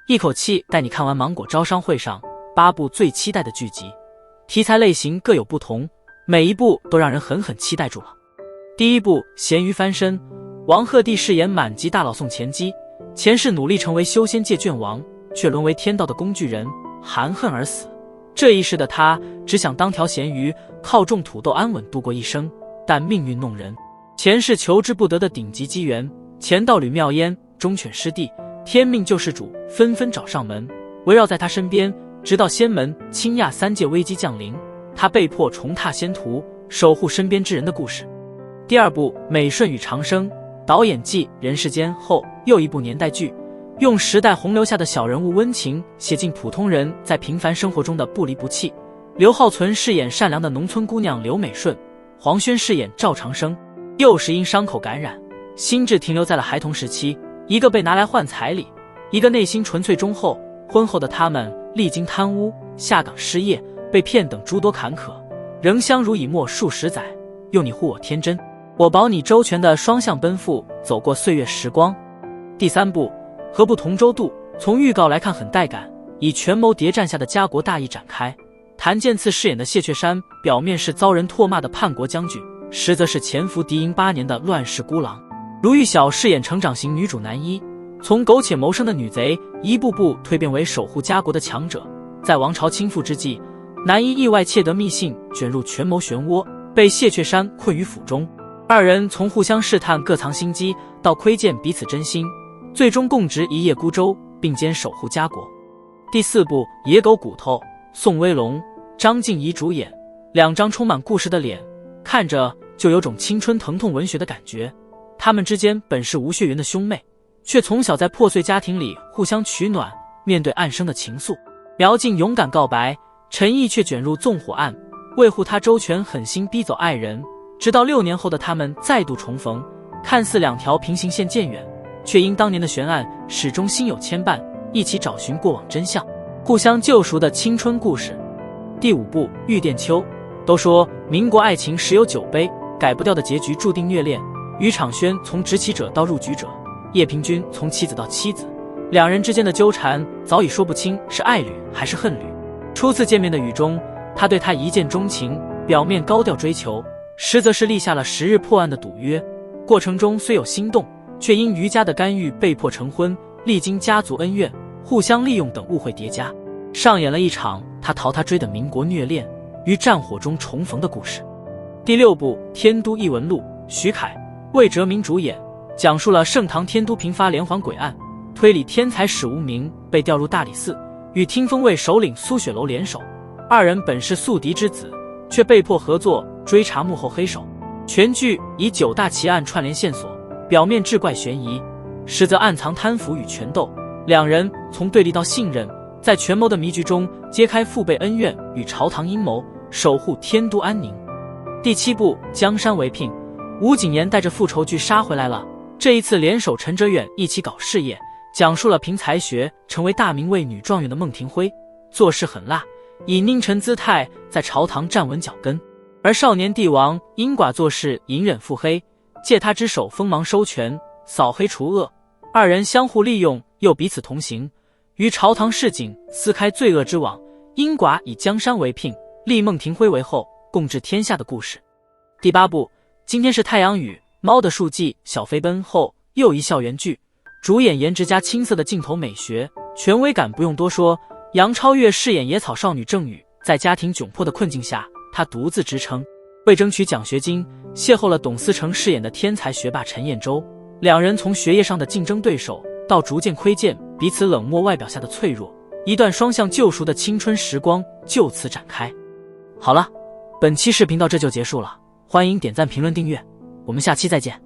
一口气带你看完芒果招商会上8部最期待的剧集，题材类型各有不同，每一部都让人狠狠期待住了。第一部《咸鱼翻身》，王鹤棣饰演满级大佬宋前基，前世努力成为修仙界卷王，却沦为天道的工具人，含恨而死。这一世的他只想当条咸鱼，靠种土豆安稳度过一生，但命运弄人，前世求之不得的顶级机缘，前道侣妙烟、忠犬师弟、天命救世主纷纷找上门，围绕在他身边，直到仙门、青亚3界危机降临，他被迫重踏仙途，守护身边之人的故事。第二部《美顺与长生》，导演继《人世间》后又一部年代剧，用时代洪流下的小人物温情写进普通人在平凡生活中的不离不弃。刘浩存饰演善良的农村姑娘刘美顺，黄轩饰演赵长生，又是因伤口感染，心智停留在了孩童时期，一个被拿来换彩礼，一个内心纯粹忠厚。婚后的他们历经贪污、下岗失业、被骗等诸多坎坷，仍相濡以沫数十载，用你护我天真，我保你周全的双向奔赴，走过岁月时光。第三部《何不同舟渡》，从预告来看很带感，以权谋谍战下的家国大义展开。谭健次饰演的谢却山，表面是遭人唾骂的叛国将军，实则是潜伏敌营8年的乱世孤狼。卢玉晓饰演成长型女主南一，从苟且谋生的女贼，一步步蜕变为守护家国的强者。在王朝倾覆之际，南一意外窃得密信，卷入权谋漩涡，被谢却山困于府中。二人从互相试探各藏心机，到窥见彼此真心，最终共执一叶孤舟，并肩守护家国。第四部《野狗骨头》，宋威龙、张静怡主演，两张充满故事的脸，看着就有种青春疼痛文学的感觉。他们之间本是无血缘的兄妹，却从小在破碎家庭里互相取暖，面对暗生的情愫。苗静勇敢告白，陈毅却卷入纵火案，为护他周全狠心逼走爱人，直到6年后的他们再度重逢，看似两条平行线渐远，却因当年的悬案始终心有牵绊，一起找寻过往真相，互相救赎的青春故事。第五部《玉殿秋》，都说民国爱情十有9悲，改不掉的结局注定虐恋。于场轩从执棋者到入局者，叶平君从妻子到妻子，两人之间的纠缠早已说不清是爱侣还是恨侣。初次见面的雨中，他对她一见钟情，表面高调追求，实则是立下了10日破案的赌约。过程中虽有心动，却因于家的干预被迫成婚，历经家族恩怨、互相利用等误会叠加，上演了一场他逃他追的民国虐恋于战火中重逢的故事。第六部《天都异闻录》，徐凯、魏哲鸣主演，讲述了盛唐天都频发连环诡案，推理天才史无名被调入大理寺，与听风卫首领苏雪楼联手，二人本是宿敌之子，却被迫合作追查幕后黑手。全剧以9大奇案串联线索，表面志怪悬疑，实则暗藏贪腐与权斗，两人从对立到信任，在权谋的迷局中揭开父辈恩怨与朝堂阴谋，守护天都安宁。第7部《江山为聘》，吴谨言带着复仇剧杀回来了，这一次联手陈哲远一起搞事业，讲述了凭才学成为大明卫女状元的孟庭辉，做事狠辣，以佞臣姿态在朝堂站稳脚跟，而少年帝王英寡做事隐忍腹黑，借他之手锋芒收权，扫黑除恶，二人相互利用又彼此同行，于朝堂市井撕开罪恶之网，英寡以江山为聘，立孟庭辉为后，共治天下的故事。第8部今天是太阳雨，猫的树记小飞奔后又一校园剧，主演颜值加青涩的镜头美学，权威感不用多说。杨超越饰演野草少女郑宇，在家庭窘迫的困境下，她独自支撑，为争取奖学金，邂逅了董思成饰演的天才学霸陈彦洲，两人从学业上的竞争对手，到逐渐窥见彼此冷漠外表下的脆弱，一段双向救赎的青春时光就此展开。好了，本期视频到这就结束了，欢迎点赞、评论、订阅，我们下期再见。